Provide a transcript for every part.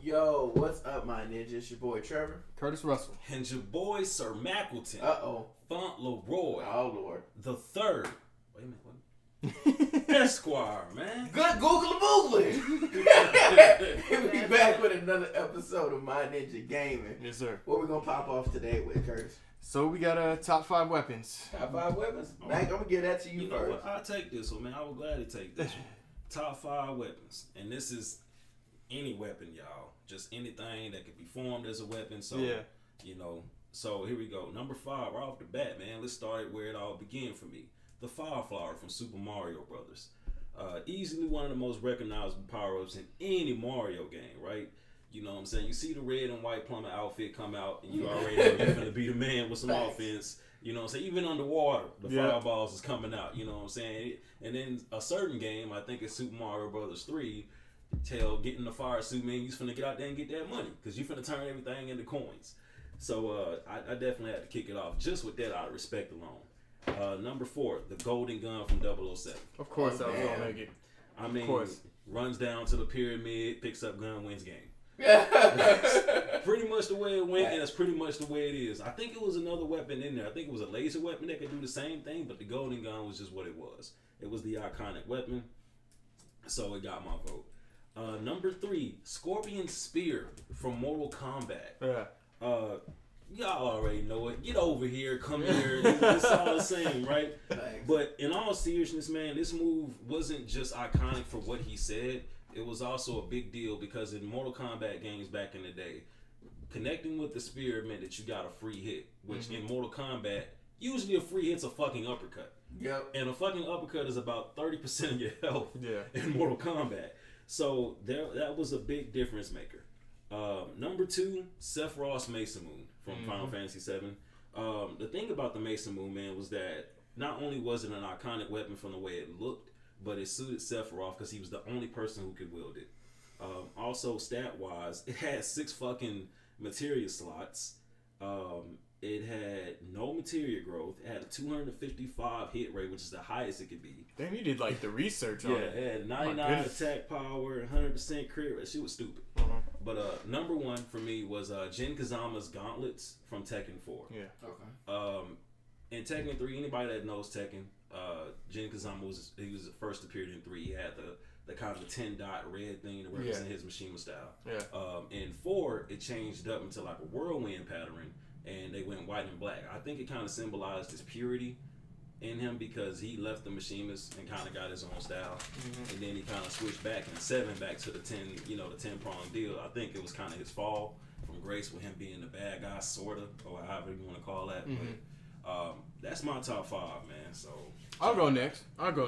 Yo, what's up, my ninja? It's your boy Trevor. Curtis Russell. And your boy Sir Mackleton. Oh, Fauntleroy. Lord. The third. Wait a minute. What? Esquire, man. Good Google Boogly. We'll be back with another episode of My Ninja Gaming. Yes, sir. What we gonna pop off today with, Curtis? So we got top 5 weapons. Top 5 weapons? Mac, I'm gonna give that to you know first. what? I'll take this one, man. I would gladly take this one. Top 5 weapons. And this is any weapon, y'all. Just anything that could be formed as a weapon. So, yeah. You know. So here we go. Number 5, right off the bat, man. Let's start where it all began for me. The Fire Flower from Super Mario Brothers. Easily one of the most recognizable power-ups in any Mario game, right? You know what I'm saying? You see the red and white plumber outfit come out, and you already know you're going to be the man with some offense. You know what I'm saying? Even underwater, the fireballs is coming out. You know what I'm saying? And then a certain game, I think it's Super Mario Brothers 3, getting the fire suit, man, you're finna get out there and get that money, because you're finna turn everything into coins. So I definitely had to kick it off just with that out of respect alone. Number 4, the golden gun from 007. Of course, I was gonna make it. I mean, runs down to the pyramid, picks up gun, wins game. That's pretty much the way it went, and that's pretty much the way it is. I think it was another weapon in there. I think it was a laser weapon that could do the same thing, but the golden gun was just what it was. It was the iconic weapon, so it got my vote. Number 3, Scorpion Spear from Mortal Kombat. Yeah. Y'all already know it. Get over here, come here. It's all the same, right? Thanks. But in all seriousness, man, this move wasn't just iconic for what he said. It was also a big deal because in Mortal Kombat games back in the day, connecting with the spear meant that you got a free hit, which in Mortal Kombat, usually a free hit's a fucking uppercut. Yep. And a fucking uppercut is about 30% of your health in Mortal Kombat. So that was a big difference maker. Number 2, Sephiroth's Mesa Moon from Final Fantasy VII. The thing about the Mesa Moon, man, was that not only was it an iconic weapon from the way it looked, but it suited Sephiroth because he was the only person who could wield it. Also, stat-wise, it had 6 fucking materia slots. It had no materia growth. It had a 255 hit rate, which is the highest it could be. Damn, you did like the research on it. Yeah, it had 99 attack power, 100% crit rate. She was stupid. But number 1 for me was Jin Kazama's gauntlets from Tekken 4. Yeah. Okay. In Tekken 3, anybody that knows Tekken, Jin Kazama was first appeared in 3. He had the kind of the 10-dot red thing to represent his Mishima style. Yeah. In 4, it changed up into like a whirlwind pattern, and they went white and black. I think it kind of symbolized his purity in him because he left the Mishimas and kind of got his own style, and then he kind of switched back in 7 back to the 10, the 10-prong deal. I think it was kind of his fall from grace with him being the bad guy, sorta, or however you want to call that. But that's my top 5, man. So I'll go next. Keyblade.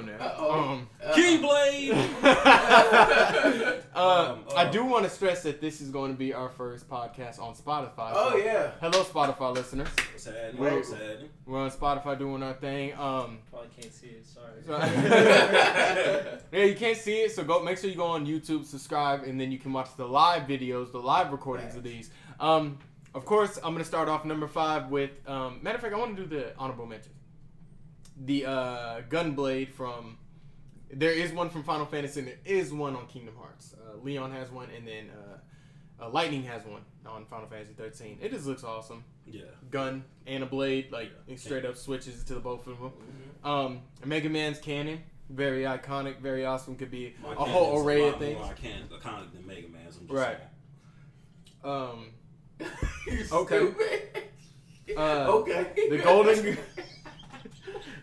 I do want to stress that this is going to be our first podcast on Spotify. Oh, yeah. Hello, Spotify listeners. What's happening? We're on Spotify doing our thing. Probably can't see it. Sorry. Yeah, you can't see it, so make sure you go on YouTube, subscribe, and then you can watch the live videos, the live recordings of these. Of course, I'm going to start off number 5 with, matter of fact, I want to do the honorable mentions. The Gunblade from, there is one from Final Fantasy, and there is one on Kingdom Hearts. Leon has one, and then Lightning has one on Final Fantasy 13. It just looks awesome. Yeah. Gun and a blade, like straight up switches to the both of them. Mega Man's cannon, very iconic, very awesome. Could be a whole array of things. More iconic than Mega Man's. Right. Okay.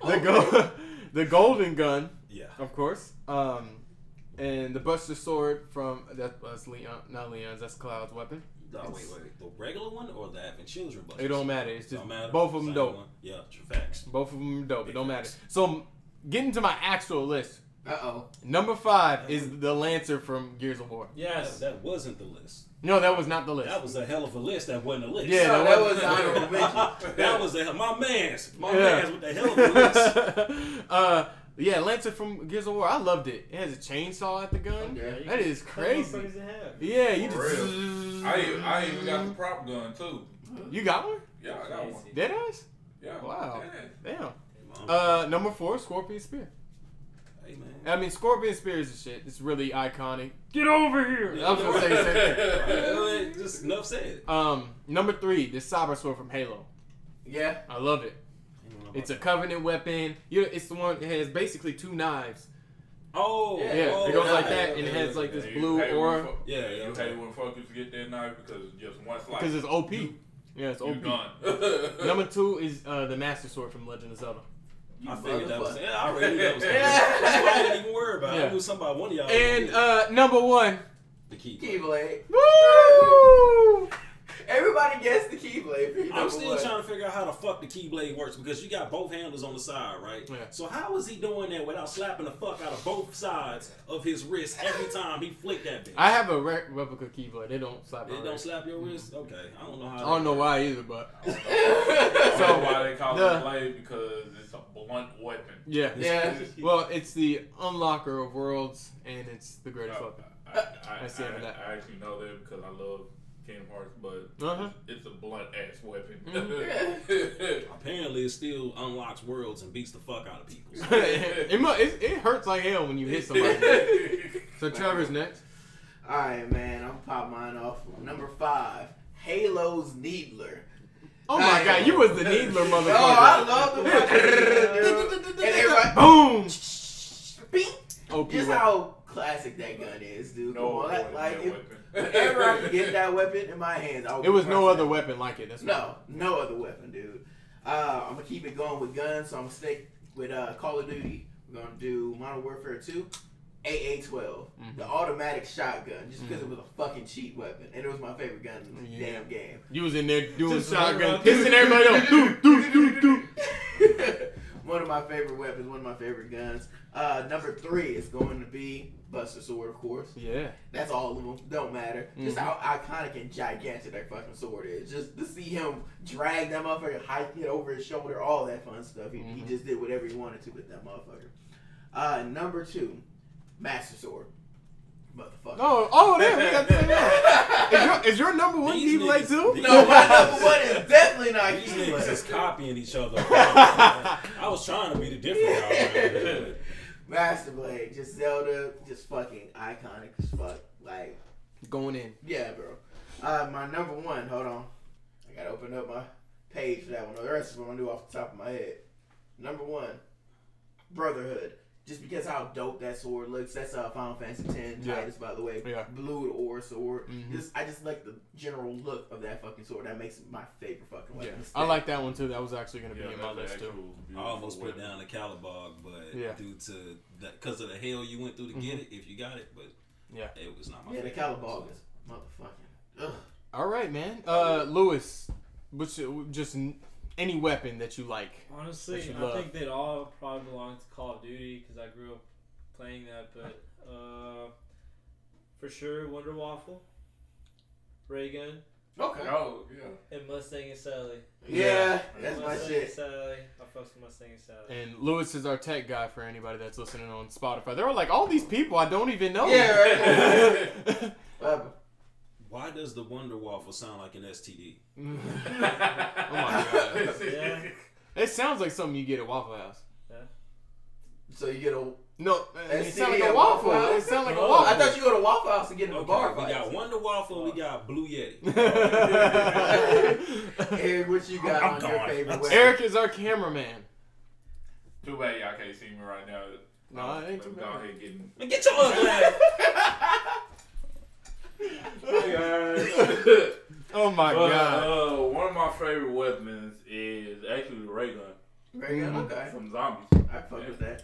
Okay. The golden gun. Yeah. Of course. And the Buster Sword from that's Leon, not Leon's. That's Cloud's weapon. Wait. The regular one or the Advent Children Buster? It don't matter. It's just matter. both of them dope. One. Yeah, true facts. Both of them dope. It don't matter. So getting to my actual list. Number 5 is the Lancer from Gears of War. Yes, that wasn't the list. No, that was not the list. That was a hell of a list. That wasn't a list. Yeah, no, that was honorable mention. That was my man's with the hell of a list. Yeah, Lancer from Gears of War. I loved it. It has a chainsaw at the gun. Okay. That is crazy. Yeah, you just. I even got the prop gun too. You got one? Yeah, I got one. Deadass? Yeah. Wow. Yeah. Damn. Number 4, Scorpion Spear. Hey man. I mean, Scorpion Spears and shit. It's really iconic. Get over here. Yeah. I was gonna say the same thing. Just enough said. Number 3, the Cyber Sword from Halo. Yeah. I love it. It's a Covenant weapon. It's the one that has basically 2 knives. Oh, Yeah, oh, it goes like yeah, that, yeah, and it yeah, has like this You blue hate aura. when Yeah, you hate when fuckers get that knife because it's just one slice. Because it's OP. Yeah, it's You OP. done. Number 2 is the Master Sword from Legend of Zelda. I figured that was. motherfucker. Yeah, I already knew that was. That's why I didn't even worry about it. Yeah. I knew somebody, one of y'all. And number 1. the key. Keyblade. Woo! Everybody gets the Keyblade. I'm still trying to figure out how the fuck the Keyblade works because you got both handles on the side, right? Yeah. So how is he doing that without slapping the fuck out of both sides of his wrist every time he flicked that bitch? I have a replica Keyblade. They don't slap my It don't wrist. slap your wrist? Okay. I don't know how. I don't know why either, but I don't know why they call the- it blade because it's a blunt weapon. yeah. Yeah. Well, it's the unlocker of worlds, and it's the greatest weapon. I That's the end of that. I actually know that because I love Kingdom Hearts, but Uh-huh. it's a blunt ass weapon. Apparently, it still unlocks worlds and beats the fuck out of people. it hurts like hell when you hit somebody. So Trevor's next. Alright, man. I'm pop mine off. Number 5, Halo's Needler. Oh my god, you was the Needler motherfucker. Oh, I love the fucking And everybody, Boom! Bing! OP Just weapon. how classic that gun is, dude. Come No on, avoiding like that if, weapon. whenever I can get that weapon in my hands, I'll It was be no crushing other it. weapon like it. That's why. No other weapon, dude. I'm gonna keep it going with guns, so I'm gonna stick with Call of Duty. We're gonna do Modern Warfare 2, AA-12, the automatic shotgun, just because it was a fucking cheap weapon, and it was my favorite gun in the Yeah. damn game. You was in there doing Just shotgun, shotgun. pissing everybody off. Do. One of my favorite weapons, one of my favorite guns. Number 3 is going to be Buster Sword, of course. Yeah. That's all of them. Don't matter. Just how iconic and gigantic that fucking sword is. Just to see him drag that motherfucker, hike it over his shoulder, all that fun stuff. He just did whatever he wanted to with that motherfucker. Number 2, Master Sword. Motherfucker. Oh, damn, we got the same one. Is your number 1 These Keyblade niggas- too? these- No, my number 1 is definitely not These niggas is Keyblade. copying each other. I was trying to be the different guy. Master Blade, just Zelda, just fucking iconic as fuck. Like, Going in. yeah, bro. My number 1, hold on. I gotta open up my page for that one. The rest is what I knew off the top of my head. Number 1, Brotherhood. Just because how dope that sword looks. That's Final Fantasy X Yeah. Titus, by the way. Yeah. Blue ore sword. Mhm. I just like the general look of that fucking sword. That makes it my favorite fucking Yeah. weapon. I like that one too. That was actually going to be Yeah, in my that's list an too. actual I beautiful almost put weapon. down the Calibog, but Yeah. due to that, because of the hell you went through to get it, if you got it, but Yeah. it was not my Yeah, the favorite. Calibog is motherfucking. Ugh. All right, man. Lewis, just any weapon that you like. Honestly, That you I love. think they'd all probably belong to Call of Duty because I grew up playing that. But for sure, Wonder Waffle, Ray Gun, Okay. Oh, yeah. and Mustang and Sally. Yeah, that's my Mustang shit. And Sally. I fucks with Mustang and Sally. And Lewis is our tech guy for anybody that's listening on Spotify. They're like, all these people I don't even know. Yeah, right. Why does the Wonder Waffle sound like an STD? Oh my god. Yeah. It sounds like something you get at Waffle House. So you get a. No, it STD sounds like at a waffle. Waffle House? It sounds like a Oh, waffle. I thought you go to Waffle House to get in a bar we fight. got Wonder Waffle, we got Blue Yeti. Eric, what you got I'm on your gone. favorite weapon? Eric is our cameraman. Too bad y'all can't see me right now. No, it ain't Let too me bad. Go ahead and get in. Man, get your ugly ass. Oh my god. One of my favorite weapons is actually the ray gun Very good. Okay. from Zombies. I fuck with that.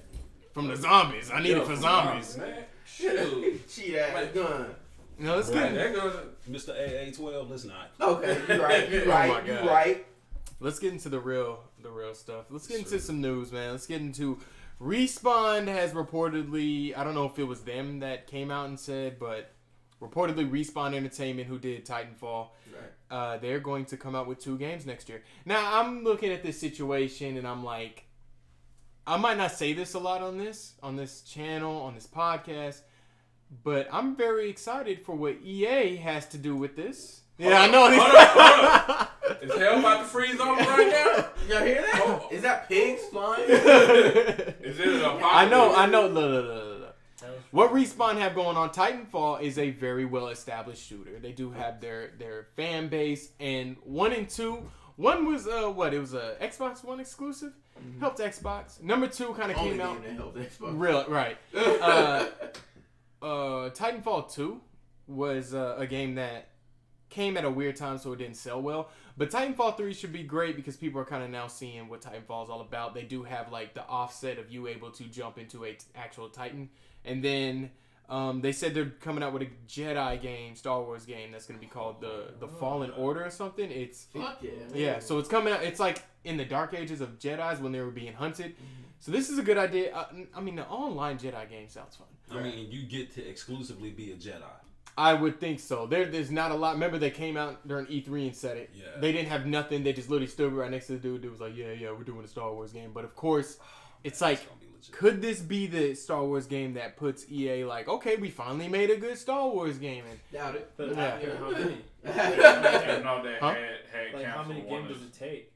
From the zombies. I need Yeah, it for from zombies. man. Shoot. Cheat ass gun. No, let's Man, get that gun. Mr. AA-12, let's not. Okay, you right. You Oh right. my You God. right. let's get into the real stuff. Let's get into some news, man. Let's get into Respawn has reportedly, I don't know if it was them that came out and said, but reportedly Respawn Entertainment, who did Titanfall, Right. they're going to come out with 2 games next year. Now, I'm looking at this situation and I'm like, I might not say this a lot on this channel, on this podcast, but I'm very excited for what EA has to do with this. Yeah, I know. Hold up. Is hell about to freeze over right now? Y'all hear that? Oh. Is that pigs flying? Is it an apocalypse? I know. Look. What Respawn have going on, Titanfall is a very well-established shooter. They do have their fan base, and 1 and 2. 1 was It was a Xbox One exclusive. Helped Xbox. Number 2 kind of came out. That helped Xbox. Real right. Titanfall 2 was a game that came at a weird time, so it didn't sell well. But Titanfall 3 should be great because people are kind of now seeing what Titanfall is all about. They do have like the offset of you able to jump into a actual Titan, and then they said they're coming out with a Jedi game, Star Wars game that's going to be called the Fallen Order or something. Fuck yeah. Yeah, so it's coming out. It's like in the dark ages of Jedis when they were being hunted. So this is a good idea. I mean, the online Jedi game sounds fun. I mean, you get to exclusively be a Jedi. I would think so. There's not a lot. Remember, they came out during E3 and said it. Yeah. They didn't have nothing. They just literally stood right next to the dude. Dude was like, yeah, we're doing a Star Wars game. But of course, it's like, It's gonna be legit. could this be the Star Wars game that puts EA like, okay, we finally made a good Star Wars game? And Doubt it. But Yeah. how many? I know that Huh? had Like, how many canceled one games of- does it take?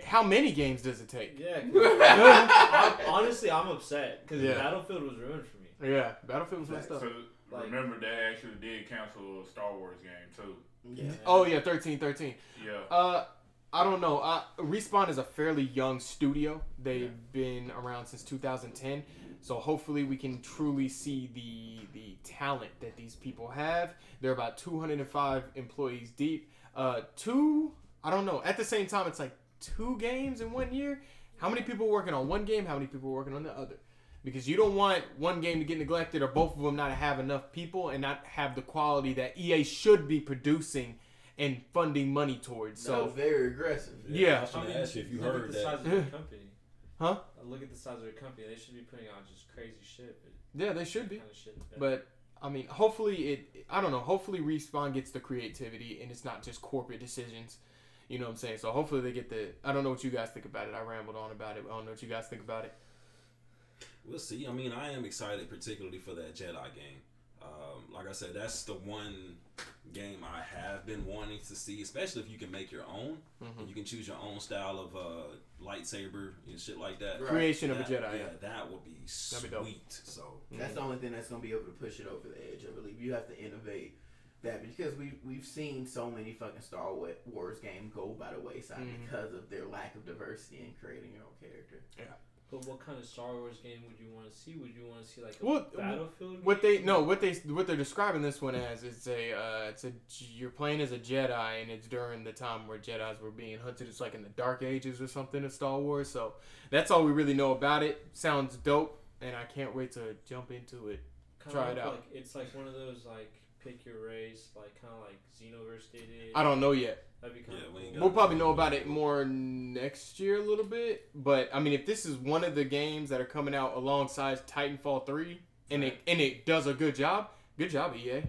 how many games does it take? Yeah. Honestly, I'm upset because Yeah. Battlefield was ruined for me. Yeah, Battlefield was messed up. So Like- remember, they actually did cancel a Star Wars game too. Yeah. Oh yeah, 13. Yeah. I don't know. Respawn is a fairly young studio. They've been around since 2010. So hopefully we can truly see the talent that these people have. They're about 205 employees deep. I don't know. At the same time, it's like 2 games in 1 year. How many people are working on one game? How many people are working on the other? Because you don't want one game to get neglected or both of them not have enough people and not have the quality that EA should be producing and funding money towards. So So very aggressive. Yeah. I was gonna ask you if you look heard at the that. size of their company. Huh? Look at the size of their company. They should be putting out just crazy shit. yeah, they should be. Kind of shit. But I mean, hopefully I don't know. Hopefully Respawn gets the creativity and it's not just corporate decisions. You know what I'm saying? So hopefully they get I don't know what you guys think about it. I rambled on about it. I don't know what you guys think about it. We'll see. I mean, I am excited, particularly for that Jedi game. Like I said, that's the one game I have been wanting to see, especially if you can make your own. You can choose your own style of lightsaber and shit like that. Right. Creation of a That- Jedi. Yeah, that would be That'd be dope. sweet. So That's the only thing that's gonna be able to push it over the edge. I believe you have to innovate that because we've seen so many fucking Star Wars games go by the wayside because of their lack of diversity in creating your own character. But what kind of Star Wars game would you want to see? Would you want to see like a What- Battlefield? What game? they're describing this one as it's you're playing as a Jedi and it's during the time where Jedis were being hunted. It's like in the Dark Ages or something of Star Wars. So that's all we really know about it. Sounds dope, and I can't wait to jump into it. Kinda try it look out. Like, it's like one of those like pick your race, like kind of like Xenoverse they did. I don't know yet. That'd be kind Yeah, of we ain't cool. got- We'll probably know about it more next year a little bit. But I mean, if this is one of the games that are coming out alongside Titanfall 3 and it does a good job, EA.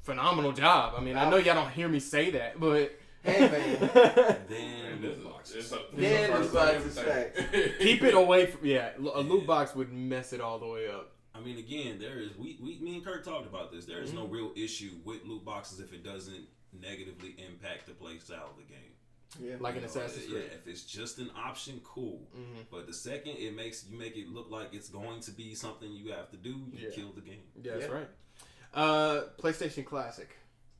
Phenomenal job. I mean, I know y'all don't hear me say that, but Hey man, and then And loot this boxes. then first loot boxes of facts. everything. keep it away from a loot box would mess it all the way up. I mean, again, there is me and Kurt talked about this. There is no real issue with loot boxes if it doesn't negatively impact the play style of the game. Yeah. Like You in know, Assassin's Creed. Yeah, if it's just an option, cool. But the second you make it look like it's going to be something you have to do, you kill the game. Yeah, that's Yeah. right. PlayStation Classic.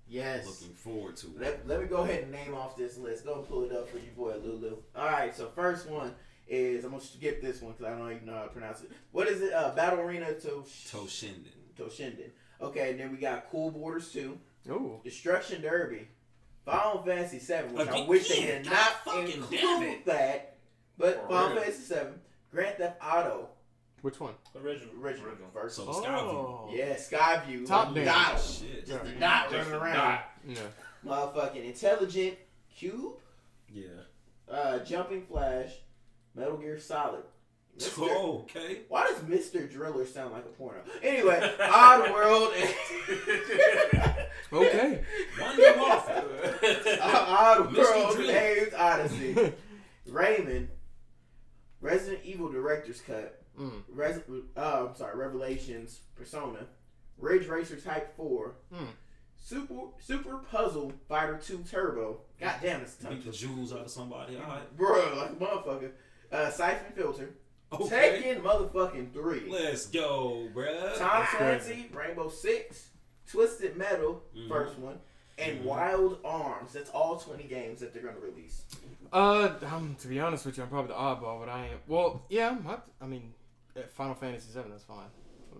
Yes. Looking forward to it. Let me go ahead and name off this list. Go and pull it up for you, boy Lulu. All right, so first one is I'm gonna skip this one because I don't even know how to pronounce it. What is it? Battle Arena Toshinden. Okay, and then we got Cool Borders 2, Ooh. Destruction Derby, Final Fantasy 7, which I Again, wish they did God not fucking damn include it. that. But For Final real. Fantasy 7, Grand Theft Auto, Which one? Original. original first. So Skyview. Oh. Yeah, Skyview. Top like down. Dot. Shit. Just a Yeah. dot Just running a around. dot. Yeah. Motherfucking Intelligent Cube, Yeah. Jumping Flash, Metal Gear Solid. Mr. Oh, okay. Why does Mr. Driller sound like a porno? Anyway, Oddworld and Okay. Wonder Warfare. Oddworld Driller. Ames Odyssey, Rayman, Resident Evil Director's Cut, Revelations Persona, Ridge Racer Type 4, Super Puzzle Fighter 2 Turbo. God damn, it's tough. Beat the jewels out of somebody. All right. Bro, like a motherfucker. Siphon Filter. Okay. Taken motherfucking 3. Let's go, bruh. Tom Clancy, Rainbow Six, Twisted Metal, first one, and Wild Arms. That's all 20 games that they're gonna release. To be honest with you, I'm probably the oddball, but I am. Well, yeah, I mean, Final Fantasy 7, that's fine.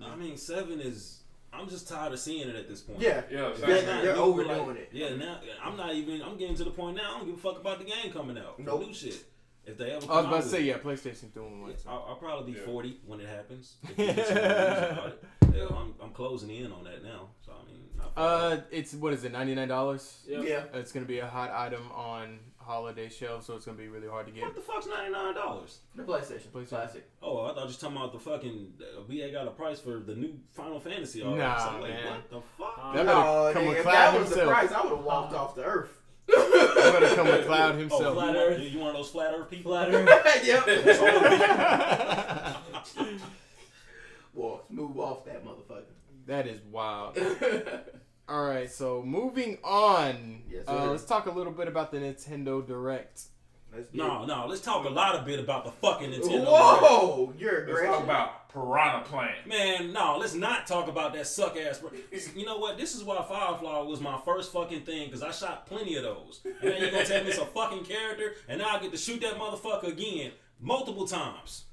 I mean, 7 is. I'm just tired of seeing it at this point. Yeah, they're overdoing it. Yeah, now I'm not even. I'm getting to the point now. I don't give a fuck about the game coming out. Nope. New shit. If they ever. I was about to say, yeah, PlayStation doing one. So. I'll probably be 40 when it happens. Yeah, I'm closing in on that now. So I mean. It's what is it? $99. Yeah. It's gonna be a hot item on holiday shelf, so it's gonna be really hard to get. What the fuck's $99? The PlayStation Classic. Oh, I thought you was talking about the fucking. We ain't got a price for the new Final Fantasy already. Nah, so I'm like, man. what the fuck? That better come with Cloud that was the himself. price, I would have walked off the earth. That better come with Cloud Oh, himself. flat Earth? You one of those flat Earth people? Flat Earth. Yep. Well, move off that motherfucker. That is wild. All right, so moving on. Yes, sir. Let's talk a little bit about the Nintendo Direct. No, let's talk a lot of bit about the fucking Nintendo. Whoa, you're Let's aggressive. talk about Piranha Plant. Man, no, let's not talk about that suck ass. You know what? This is why Firefly was my first fucking thing, because I shot plenty of those. And then you're gonna tell me it's a fucking character, and now I get to shoot that motherfucker again multiple times.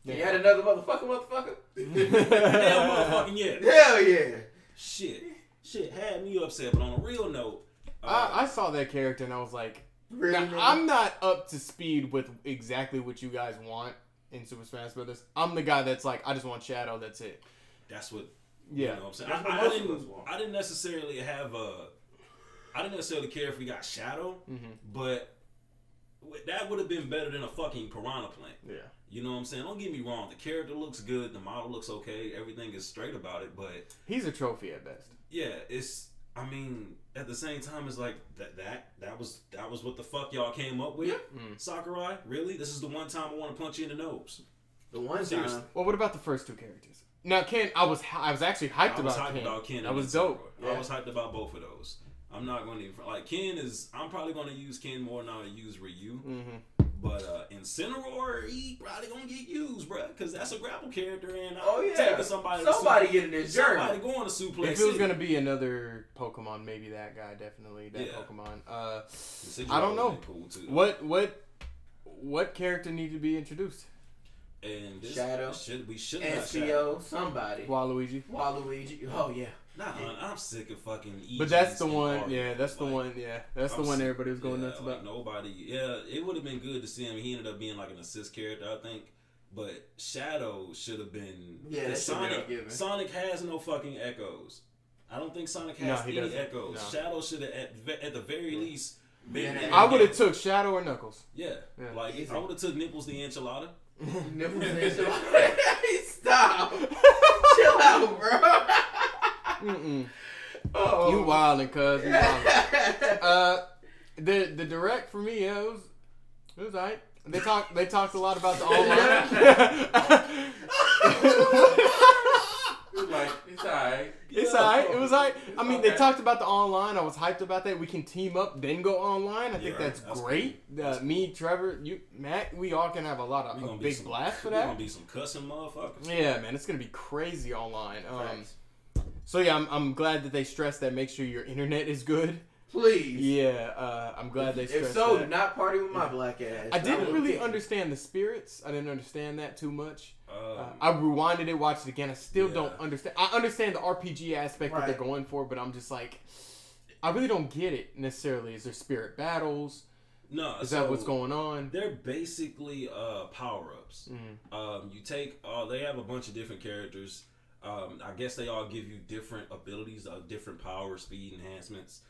You had another motherfucker? Hell motherfucking yeah. Hell yeah. Shit had me upset, but on a real note, I saw that character and I was like, Really? now, I'm not up to speed with exactly what you guys want in Super Smash Brothers. I'm the guy that's like, I just want Shadow. That's it. that's what. Yeah. You know what I'm saying? That's what I most of us want. didn't necessarily have I didn't necessarily care if we got Shadow, but that would have been better than a fucking Piranha Plant. Yeah. You know what I'm saying? Don't get me wrong. The character looks good. The model looks okay. Everything is straight about it. But He's a trophy at best. yeah, it's. I mean, at the same time, it's like that was what the fuck y'all came up with. Sakurai, really? This is the one time I want to punch you in the nose. The one Seriously. time. Well, what about the first two characters? Now, Ken, I was actually hyped about Ken. That was dope. Yeah. I was hyped about both of those. I'm not going to like Ken is. I'm probably going to use Ken more than I would use Ryu. But Incineroar, he probably gonna get used, bro, because that's a grapple character, and taking somebody getting this journey. somebody going to suplex. If it was gonna be another Pokemon, maybe that guy, definitely that Pokemon. I don't know. Cool too. What character needed to be introduced? And this Shadow. We should have Shadow. SPO, somebody. Waluigi. Oh yeah. Nah, I'm sick of fucking. But that's the EGs one. and Yeah, that's the like, one. Yeah, that's the I'm one sick- everybody was going yeah, nuts like about. Nobody. Yeah, it would have been good to see him. He ended up being like an assist character, I think. But Shadow should have been. Yeah, that should have been a given. Sonic has no fucking echoes. I don't think Sonic has he any doesn't. echoes. No. Shadow should have at the very least. Been Yeah, I would have took Shadow or Knuckles. Yeah, like Easy. I would have took Nipples the enchilada. Nipples and Stop. Chill out, bro. Oh. You wildin', cuz. You wildin'. The direct for me, yeah, it was alright. They talked a lot about the online. Like, it's alright. It's alright. It was alright. I mean, they talked about the online. I was hyped about that. We can team up, then go online. I think that's great. Me, Trevor, you, Matt, we all can have a lot of a big blast for We're that. gonna be some cussing motherfuckers. Yeah, man, it's gonna be crazy online. So yeah, I'm glad that they stressed that. Make sure your internet is good. Please. Yeah, I'm glad they stressed If so, that. do not party with my black ass. I didn't really understand the spirits. I didn't understand that too much. I rewinded it, watched it again. I still don't understand. I understand the RPG aspect that they're going for, but I'm just like, I really don't get it necessarily. Is there spirit battles? No, Is that what's going on? They're basically power-ups. You take they have a bunch of different characters. I guess they all give you different abilities, different power, speed enhancements.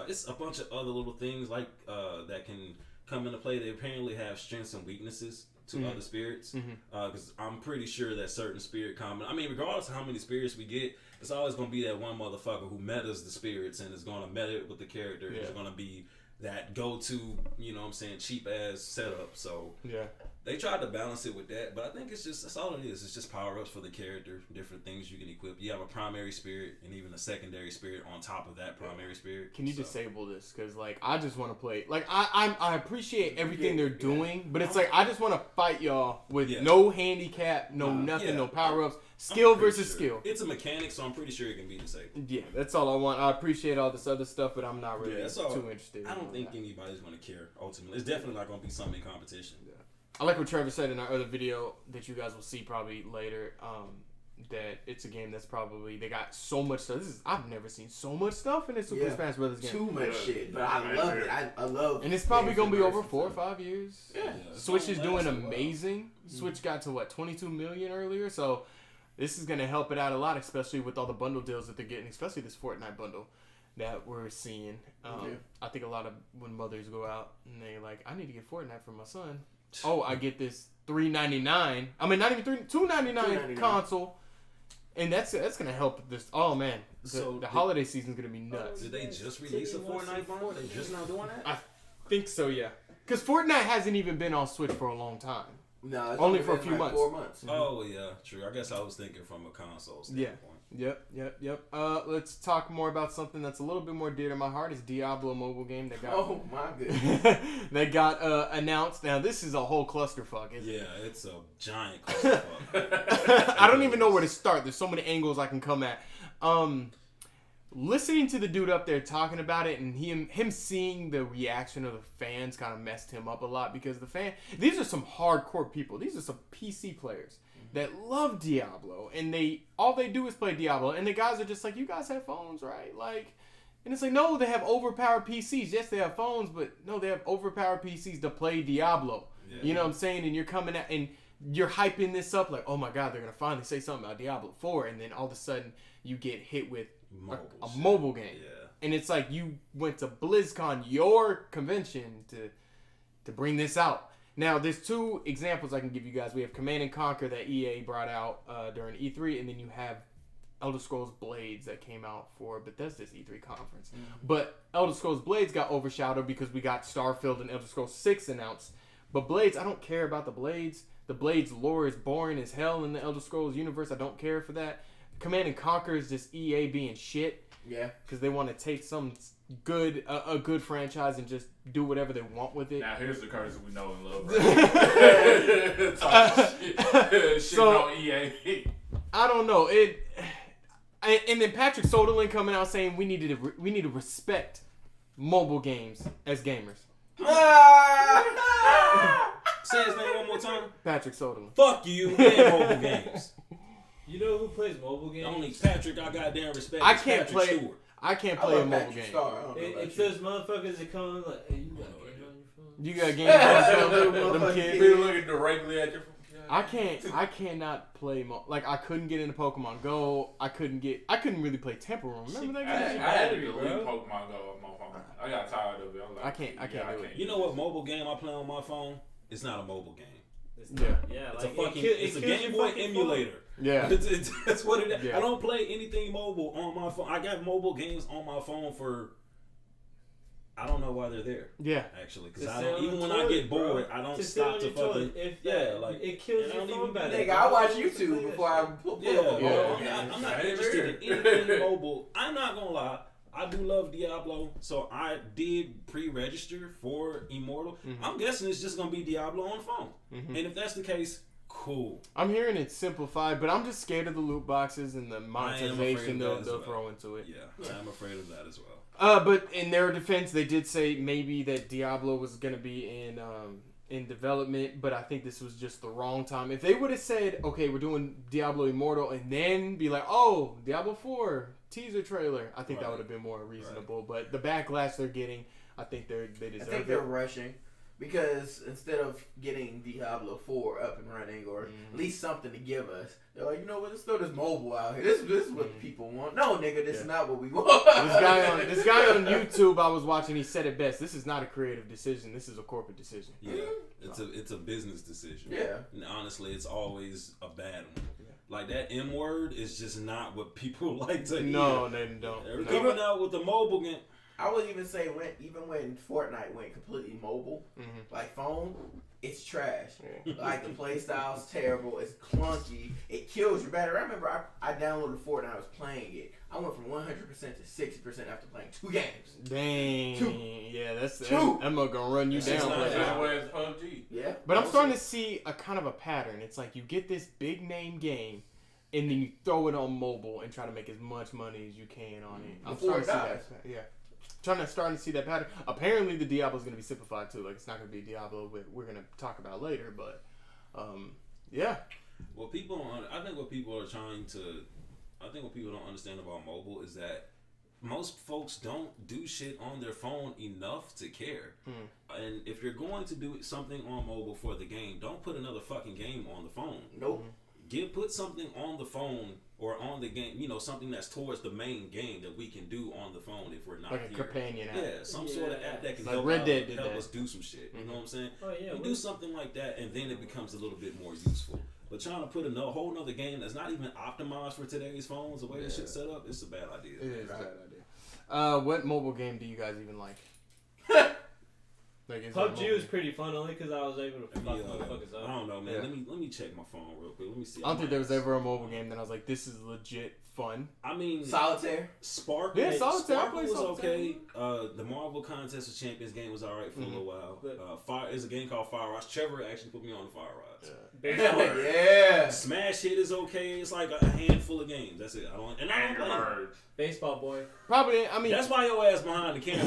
It's a bunch of other little things like that can come into play. They apparently have strengths and weaknesses to other spirits. Because I'm pretty sure that certain spirit common. I mean, regardless of how many spirits we get, it's always going to be that one motherfucker who metas the spirits and is going to meta it with the character. It's going to be that go-to, you know what I'm saying, cheap-ass setup. So, They tried to balance it with that, but I think that's all it is. It's just power-ups for the character, different things you can equip. You have a primary spirit and even a secondary spirit on top of that primary spirit. Can you disable this? Because, like, I just want to play. Like, I appreciate everything they're doing, but it's like, I just want to fight y'all with no handicap, no nothing, no power-ups. Skill versus skill. It's a mechanic, so I'm pretty sure it can be disabled. Yeah, that's all I want. I appreciate all this other stuff, but I'm not really too interested. I don't think anybody's going to care, ultimately. It's definitely not going to be something in competition. Yeah. I like what Trevor said in our other video that you guys will see probably later. That it's a game that's probably they got so much stuff. I've never seen so much stuff in a Super Smash Brothers game. Too much shit, but I love it. I love. And it's probably gonna be over 4 or 5 years. Yeah. Switch is doing amazing. Switch got to 22 million earlier, so this is gonna help it out a lot, especially with all the bundle deals that they're getting, especially this Fortnite bundle that we're seeing. I think a lot of when mothers go out and they like, I need to get Fortnite for my son. Oh, I get this $3.99. I mean, not even $2.99 console, and that's gonna help this. Oh man, the holiday season's gonna be nuts. Did they just release a Fortnite bundle? They just now doing that? I think so, yeah. Because Fortnite hasn't even been on Switch for a long time. No, it's only for a few months. 4 months. Mm-hmm. Oh yeah, true. I guess I was thinking from a console standpoint. Yep. Let's talk more about something that's a little bit more dear to my heart. Is Diablo mobile game that got oh my goodness that got announced. Now this is a whole clusterfuck. Yeah, it's a giant clusterfuck. I don't even know where to start. There's so many angles I can come at. Listening to the dude up there talking about it and him seeing the reaction of the fans kind of messed him up a lot because these are some hardcore people. These are some PC players that love Diablo, and all they do is play Diablo, and the guys are just like, you guys have phones, right? Like, and it's like, no, they have overpowered PCs. Yes, they have phones, but no, they have overpowered PCs to play Diablo. Yeah. You know what I'm saying? And you're coming out, and you're hyping this up like, oh my God, they're going to finally say something about Diablo 4, and then all of a sudden, you get hit with a mobile game. Yeah. And it's like, you went to BlizzCon, your convention, to bring this out. Now, there's 2 examples I can give you guys. We have Command & Conquer that EA brought out during E3, and then you have Elder Scrolls Blades that came out for Bethesda's E3 conference. Mm-hmm. But Elder Scrolls Blades got overshadowed because we got Starfield and Elder Scrolls 6 announced. But Blades, I don't care about the Blades. The Blades lore is boring as hell in the Elder Scrolls universe. I don't care for that. Command & Conquer is just EA being shit. Yeah. Because they want to take some a good franchise and just do whatever they want with it. Now here's the curse we know and love. Right? Shit on EA. I don't know it. And then Patrick Soderlund coming out saying we need to respect mobile games as gamers. Say his name one more time. Patrick Soderlund. Fuck you and mobile games. You know who plays mobile games? Only Patrick I goddamn respect. I can't Patrick play. Stewart. I can't play a mobile game. If those motherfuckers that come like, hey, you got games on your phone. You got games on your phone. Them kids. People looking directly at your phone. I cannot play like I couldn't get into Pokemon Go. I couldn't really play Temple Run. Remember that game? I had to delete Pokemon Go on my phone. I got tired of it. I was like, I can't do it. You know what mobile game I play on my phone? It's not a mobile game. It's it's a Game Boy emulator. Phone. Yeah, that's what it is. Yeah. I don't play anything mobile on my phone. I got mobile games on my phone for. I don't know why they're there. Yeah, actually, because even when I get bored, I don't stop to fucking. Like it kills your phone battery. Nigga, I watch YouTube before I pull up. I'm not interested in anything mobile. I'm not gonna lie. I do love Diablo, so I did pre-register for Immortal. Mm-hmm. I'm guessing it's just gonna be Diablo on the phone, and if that's the case, cool. I'm hearing it's simplified, but I'm just scared of the loot boxes and the monetization they'll throw into it. Yeah, I'm afraid of that as well. But in their defense, they did say maybe that Diablo was gonna be in development, but I think this was just the wrong time. If they would have said, okay, we're doing Diablo Immortal, and then be like, oh, Diablo 4 teaser trailer, I think that would have been more reasonable. But the backlash they're getting, I think they deserve it. I think they're rushing. Because instead of getting Diablo 4 up and running, or at least something to give us, they're like, you know what, let's throw this mobile out here. This is what people want. No, nigga, this is not what we want. This guy on YouTube I was watching, he said it best. This is not a creative decision. This is a corporate decision. Yeah, it's a business decision. Yeah. And honestly, it's always a bad one. Like, that M word is just not what people like to hear. No, they don't. They're coming out with the mobile game. I would even say even when Fortnite went completely mobile, like phone, it's trash. Like the play style's terrible. It's clunky. It kills your battery. I remember I downloaded Fortnite and I was playing it. I went from 100% to 60% after playing 2 games. Dang. 2. Yeah, that's 2. Emma gonna run you down. not Right bad. now. Way as PUBG. Yeah. But I'm starting to see a kind of a pattern. It's like you get this big name game, and then you throw it on mobile and try to make as much money as you can on it. I'm Before starting it to see that. Yeah. Starting to see that pattern. Apparently, the Diablo is going to be simplified too. Like it's not going to be Diablo we're going to talk about later. But yeah. Well, I think what people don't understand about mobile is that most folks don't do shit on their phone enough to care. And if you're going to do something on mobile for the game, don't put another fucking game on the phone. Nope. Put something on the phone or on the game, something that's towards the main game that we can do on the phone if we're not Like a here. companion app. Yeah, some sort of app that can Like help, Red Dead did help that. us do some shit. You know what I'm saying? Oh yeah. You do something like that, and then it becomes a little bit more useful. But trying to put a whole nother game that's not even optimized for today's phones, the way this shit's set up, it's a bad idea. It is a bad idea. What mobile game do you guys even like? Like is there a PUBG mobile was pretty fun only because I was able to fuck motherfuckers I up. don't know, man. Yeah. Let me check my phone real quick. Let me see. I don't think there was ever a mobile game that I was like, this is legit fun. I mean, Solitaire. Sparkle. Yeah, Solitaire. I Sparkle played was Solitaire. okay. The Marvel Contest of Champions game was alright for a little while. Fire is a game called Fire Rods. Trevor actually put me on the Fire Rods. Yeah. Smash Hit is okay. It's like a handful of games. That's it. I don't Angry play. Birds. Baseball boy. Probably, I mean, That's why your ass behind the camera.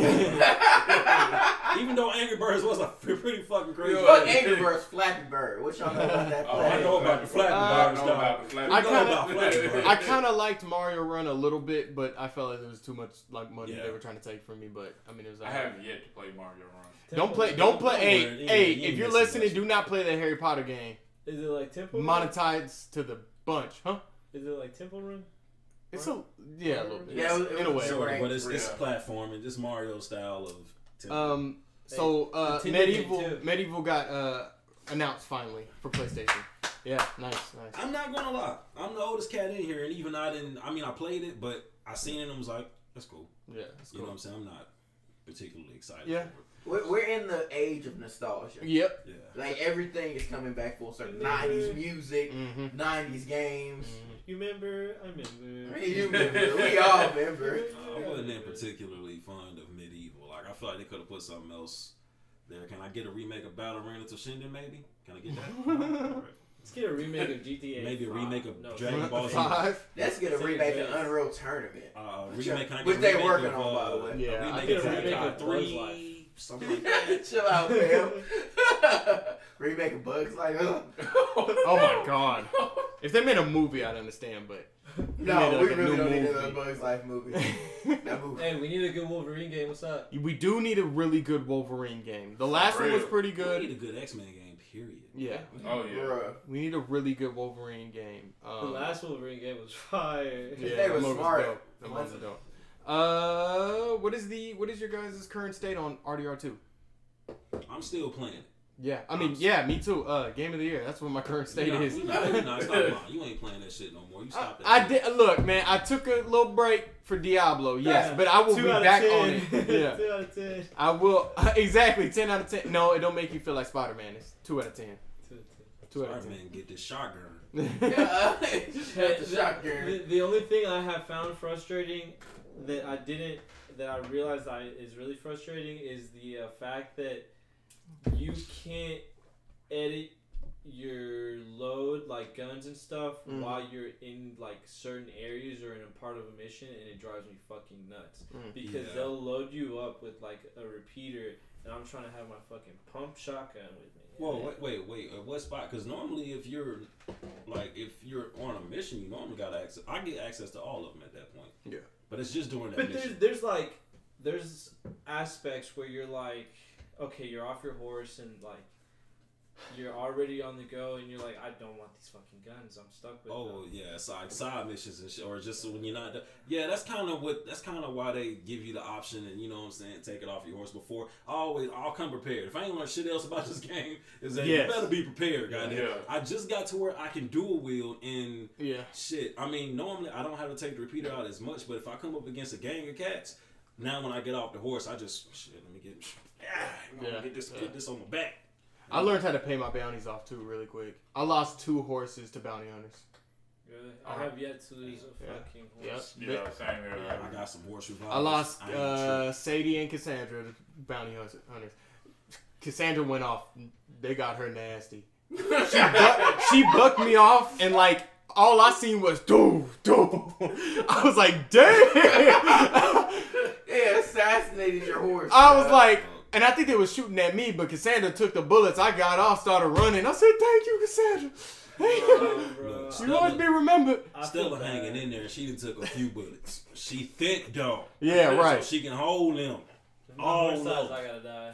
Even though Angry Birds was a pretty fucking crazy. Fuck Angry Birds, Flappy Bird. What y'all know about that? Oh, I know about the Flappy I Birds. know about the Flappy I Birds. kinda- about Flappy Birds. I kind of liked Mario Run a little bit, but I felt like there was too much like money Yeah. they were trying to take from me. But I mean, it was. I haven't yet to play Mario Run. Don't play. worry. Hey, You if ain't you're missing listening, much. do not play the Harry Potter game. Is it like Temple Run? Monetized to the bunch, huh? Is it like Temple Run? It's a little bit. Yeah, in a way. Sort of, but it's Yeah. platforming, just Mario style of. So Nintendo Medieval did too. Medieval got announced finally for PlayStation. Yeah, nice. I'm not gonna lie, I'm the oldest cat in here, and even I played it, but I seen it and was like, that's cool. Yeah, that's You know cool. what I'm saying? I'm not particularly excited. Yeah. For it. We're in the age of nostalgia. Yep. Yeah. Like everything is coming back full circle. 90s music, Mm-hmm. 90s games. You remember? I remember. You remember. We all remember. I wasn't in particularly fond of Medieval. Like I feel like they could have put something else there. Can I get a remake of Battle Arena to Shinden? Maybe. Can I get that? Alright. Let's get a remake of GTA. Maybe a remake of No, Dragon Ball Z. 5. Let's get a Same remake base. of Unreal Tournament. Remake. Can I get Which a they remake working of, on, by the way. Yeah, remake I'll get of a remake Tekken of 3, something like that. Chill out, fam. Remake of Bugs Life. Oh my god. If they made a movie, I'd understand, but No, made we like a really new don't need movie. another Bugs Life movie. That movie. Hey, we need a good Wolverine game. What's up? we do need a really good Wolverine game. The last one was pretty We good. need a good X-Men game, period. Yeah, Oh yeah. Bruh. we need a really good Wolverine game. The last Wolverine game was fire. yeah, they were that movie was smart. dope. That movie was Wasn't- dope. What is your guys' current state on RDR2? I'm still playing it. Yeah, I mean, yeah, me too. Game of the year. That's what my current state is. Stop lying. You ain't playing that shit no more. You stop that. I shit. did look, man. I took a little break for Diablo, yes, Yeah. but I will 2 be out of back 10. on it. Yeah, 2 out of 10. I will. Exactly, 10 out of 10. No, it don't make you feel like Spider-Man. It's 2 out of 10. 2 out of 10. Man, get this shotgun. Yeah, Hey, the shotgun. the only thing I have found frustrating that I realized is really frustrating is the fact that you can't edit your load, like guns and stuff, Mhm. while you're in like certain areas or in a part of a mission, and it drives me fucking nuts. Because Yeah. they'll load you up with like a repeater, and I'm trying to have my fucking pump shotgun with me. Whoa, wait. At what spot? Because normally, if you're on a mission, you normally got access. I get access to all of them at that point. Yeah. But it's just during that But mission. there's aspects where you're like, okay, you're off your horse and like you're already on the go, and you're like, I don't want these fucking guns. I'm stuck with Oh them. yeah, it's like side missions and shit, or just when you're not. Yeah, that's kind of why they give you the option, and you know what I'm saying, take it off your horse before. I'll come prepared. If I ain't learned shit else about this game, is that Yes. you better be prepared, goddamn. Yeah. I just got to where I can dual wield and Yeah. shit. I mean, normally I don't have to take the repeater out as much, but if I come up against a gang of cats, now when I get off the horse, I just let me get Yeah. get this on my back. I learned how to pay my bounties off too really quick. I lost 2 horses to bounty hunters. Really? I have yet to lose a fucking horse. Yeah, same here. I got some horse revivals. I lost Sadie and Cassandra to bounty hunters. Cassandra went off. They got her nasty. She bucked me off, and like all I seen was do. I was like, damn. Yeah, assassinated your horse. I was like, and I think they was shooting at me, but Cassandra took the bullets. I got off, started running. I said, thank you, Cassandra. Bro. You always be remembered. Still hanging in there. She done took a few bullets. She thick though. Yeah, right. So she can hold them. Oh no! I gotta die.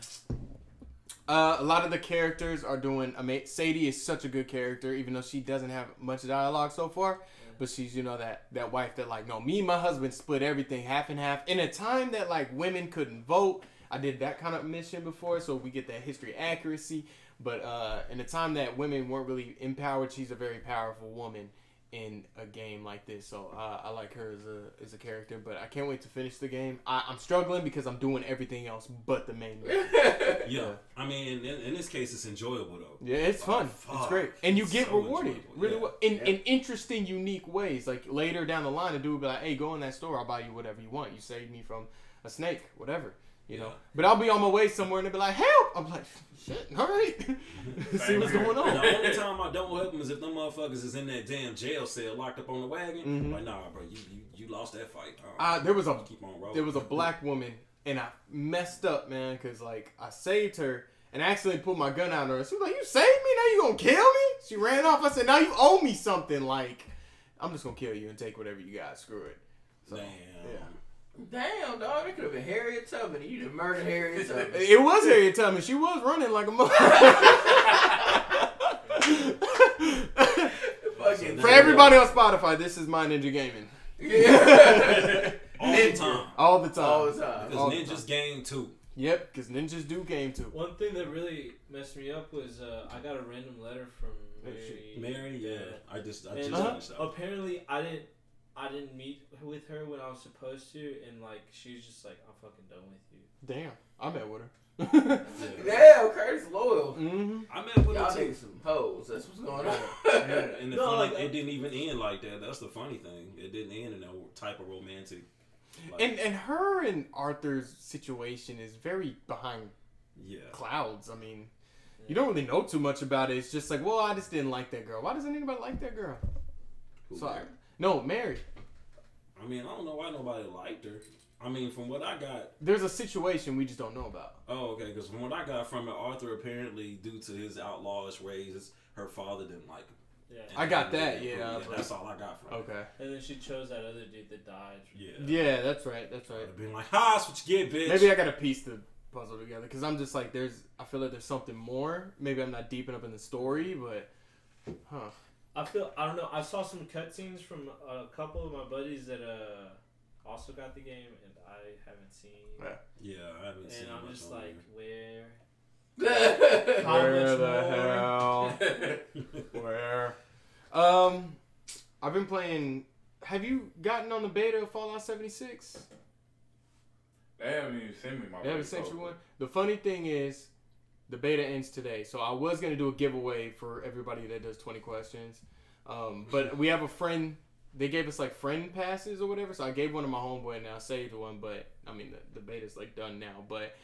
A lot of the characters are doing amazing. Sadie is such a good character, even though she doesn't have much dialogue so far. But she's, that wife that like, no, me and my husband split everything half and half. In a time that like women couldn't vote, I did that kind of mission before, so we get that history accuracy. But in a time that women weren't really empowered, she's a very powerful woman in a game like this. So I like her as a character, but I can't wait to finish the game. I'm struggling because I'm doing everything else but the main mission. Yeah. I mean, in this case, it's enjoyable though. Yeah, it's fun. It's great. And you get so rewarded enjoyable. really Yeah. well in interesting, unique ways. Like later down the line, the dude will be like, hey, go in that store. I'll buy you whatever you want. You saved me from a snake, whatever. You know, but I'll be on my way somewhere and they'll be like, help! I'm like, shit, all right. See what's going on. The only time I don't help them is if them motherfuckers is in that damn jail cell locked up on the wagon. Mm-hmm. Like, nah, bro, you lost that fight. There was keep on rolling. there was a black woman and I messed up, man, because like I saved her and I accidentally pulled my gun out on her. She was like, you saved me? Now you gonna kill me? She ran off. I said, now you owe me something. Like, I'm just gonna kill you and take whatever you got. Screw it. So, Damn. Yeah. Damn, dog, it could have been Harriet Tubman. You done murdered Harriet Tubman. It was Harriet Tubman. She was running like a mother. For everybody on Spotify, this is my Ninja Gaming. Yeah. All the time. All the time. All the time. Because All the ninjas game too. Yep, because ninjas do game too. One thing that really messed me up was I got a random letter from Mary, yeah. I just and finished that. apparently I didn't meet with her when I was supposed to, and like she was just like, I'm fucking done with you. Damn, I met with her. Damn, Curtis loyal. Mm-hmm. I met with Y'all her too. niggas some hoes. That's what's going on. And the No, funny, like, it didn't even end like that. That's the funny thing. It didn't end in that type of romantic. Like, And her and Arthur's situation is very behind yeah. clouds. I mean, you don't really know too much about it. It's just like, well, I just didn't like that girl. Why doesn't anybody like that girl? Who, So, Mary? no, Mary. I mean, I don't know why nobody liked her. I mean, from what I got. There's a situation we just don't know about. Oh, okay. Because from what I got from it, Arthur apparently, due to his outlawish ways, her father didn't like him. Yeah. I got that, yeah. That's all I got from it. Okay. And then she chose that other dude that died. Yeah. Yeah, that's right. That's right. I've been like, ha, that's what you get, bitch. Maybe I gotta piece the puzzle together because I'm just like, I feel like there's something more. Maybe I'm not deep enough in the story, but, I don't know. I saw some cutscenes from a couple of my buddies that also got the game, and I haven't seen. Yeah, I haven't seen And I'm much just on like, there. where? How Where much the more? hell? Where? I've been playing. Have you gotten on the beta of Fallout 76? They haven't even sent me my. They haven't sent you one. The funny thing is, the beta ends today, so I was gonna do a giveaway for everybody that does 20 questions. But we have a friend. They gave us like friend passes or whatever, so I gave one to my homeboy and I saved one. But I mean, the beta's like done now. But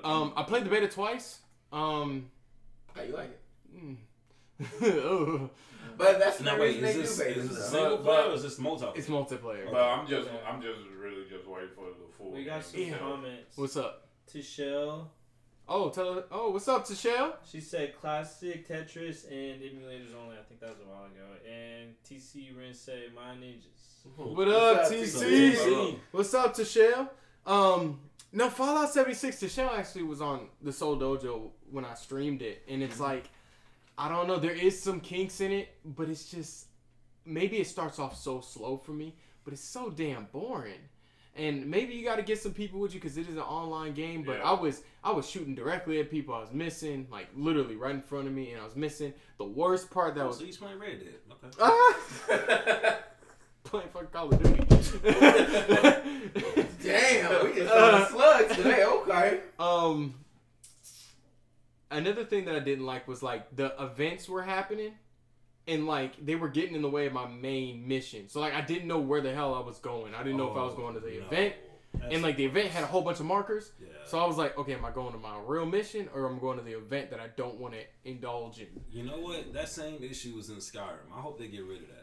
I played the beta twice. How you like it? Oh. But that's Now the wait, reason they is do this betas. though. single player or is this multiplayer? It's multiplayer. But I'm just really just waiting for the full. We got some game. comments. What's up? Tichelle, Oh, tell her. Oh, what's up, Tichelle? she said classic Tetris and emulators only. I think that was a while ago. And TC Ren said my ninjas. What up, up, TC? TC? What's up, Tichelle? No, Fallout 76. Tichelle actually was on the Soul Dojo when I streamed it, and it's like, I don't know. There is some kinks in it, but it's just maybe it starts off so slow for me, but it's so damn boring. And maybe you got to get some people with you because it is an online game. But Yeah. I was shooting directly at people. I was missing, like literally right in front of me, and I was missing. The worst part that was So he's playing Red Dead. Okay. playing fucking Call of Duty. Damn, we just slugs today. Okay. another thing that I didn't like was like the events were happening. And, like, they were getting in the way of my main mission. So, like, I didn't know where the hell I was going. I didn't know if I was going to the event. And, like, the event had a whole bunch of markers. Yeah. So I was like, okay, am I going to my real mission or am I going to the event that I don't want to indulge in? You know what? That same issue was in Skyrim. I hope they get rid of that.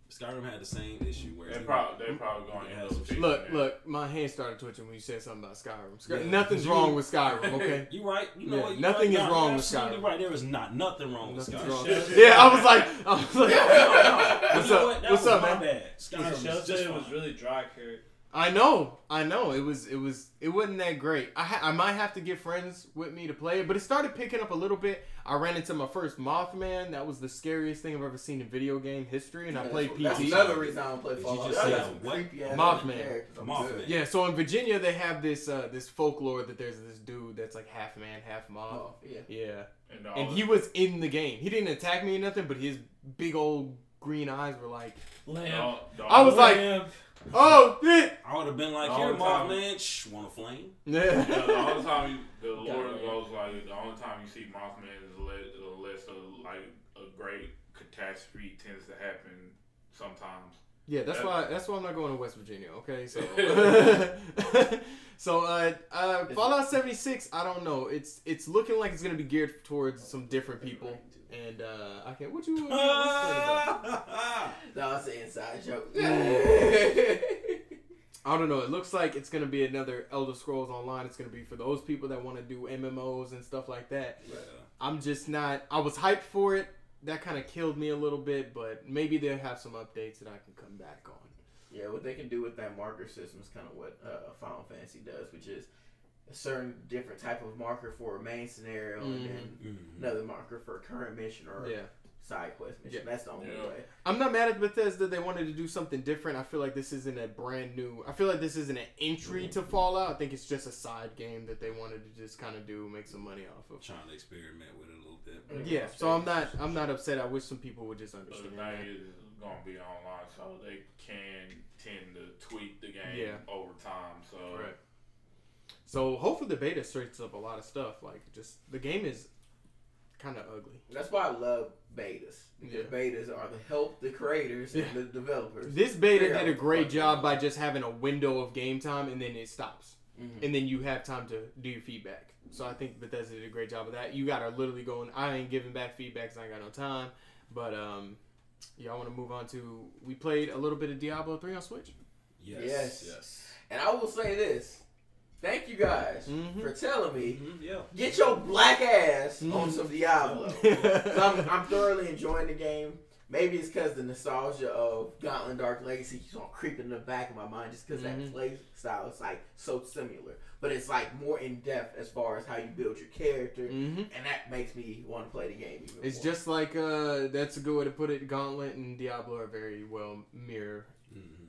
Skyrim had the same issue where They're probably going to Yeah, end up fixing Look, that. look, my hand started twitching when you said something about Skyrim. Yeah. Nothing's wrong with Skyrim, okay? You right. You know Yeah, what? You nothing right. is wrong You're with absolutely Skyrim. right. There is nothing wrong with Nothing's Skyrim. wrong. Yeah, I was like, what's You know what? up? That What's was up, my man? bad. Skyrim The show was said just it was fine. really dry, Kurt. I know. It wasn't that great. I might have to get friends with me to play it, but it started picking up a little bit. I ran into my first Mothman. That was the scariest thing I've ever seen in video game history, and I played That's PT. another reason I don't play Did you Fallout. just I say got some what? creepy ass Mothman. characters. I'm Mothman. good. Yeah, so in Virginia they have this this folklore that there's this dude that's like half man, half moth. Oh, yeah. Yeah. all And the- he was in the game. He didn't attack me or nothing, but his big old green eyes were like, Lamb. I was like, Lamb. oh, shit. I would have been like, All here, the time. Mothman. Shh, want a flame? Yeah, the Yeah. only time the Lord Yeah. goes like the only time you see Mothman is unless like a great catastrophe tends to happen sometimes. Yeah, that's why I'm not going to West Virginia, okay? So Fallout 76, I don't know. It's looking like it's going to be geared towards some different people. And I can't what you what's that about? No, it's an inside joke. I don't know. It looks like it's going to be another Elder Scrolls Online. It's going to be for those people that want to do MMOs and stuff like that. Yeah. I'm just not. I was hyped for it. That kind of killed me a little bit, but maybe they'll have some updates that I can come back on. Yeah, what they can do with that marker system is kind of what Final Fantasy does, which is a certain different type of marker for a main scenario and then another marker for a current mission or Yeah. side quest mission. Yeah. That's the only way. I'm not mad at Bethesda. They wanted to do something different. I feel like this isn't a brand new. I feel like this isn't an entry to Fallout. I think it's just a side game that they wanted to just kind of do, make some money off of. Trying to experiment with it a little bit. Yeah, so I'm not upset. I wish some people would just But the understand. thing that. is, it's gonna be online, so they can tend to tweak the game Yeah. over time. So Right. So hopefully the beta straightens up a lot of stuff. Like just the game is kind of ugly. That's why I love betas. Because Yeah. betas are to help the creators Yeah. and the developers. This beta figure out did a what the great fuck job going by on. just having a window of game time and then it stops. Mhm. And then you have time to do your feedback. So I think Bethesda did a great job of that. You gotta literally go and I ain't giving back feedback because I ain't got no time. But yeah, I want to move on to we played a little bit of Diablo 3 on Switch. Yes. And I will say this. Thank you guys Mhm. for telling me, Yeah. get your black ass on Mhm. some Diablo. 'Cause I'm thoroughly enjoying the game. Maybe it's because the nostalgia of Gauntlet Dark Legacy keeps on creeping in the back of my mind just because Mhm. that play style is like so similar. But it's like more in depth as far as how you build your character. hmm And that makes me want to play the game even It's more. just like that's a good way to put it. Gauntlet and Diablo are very well mirror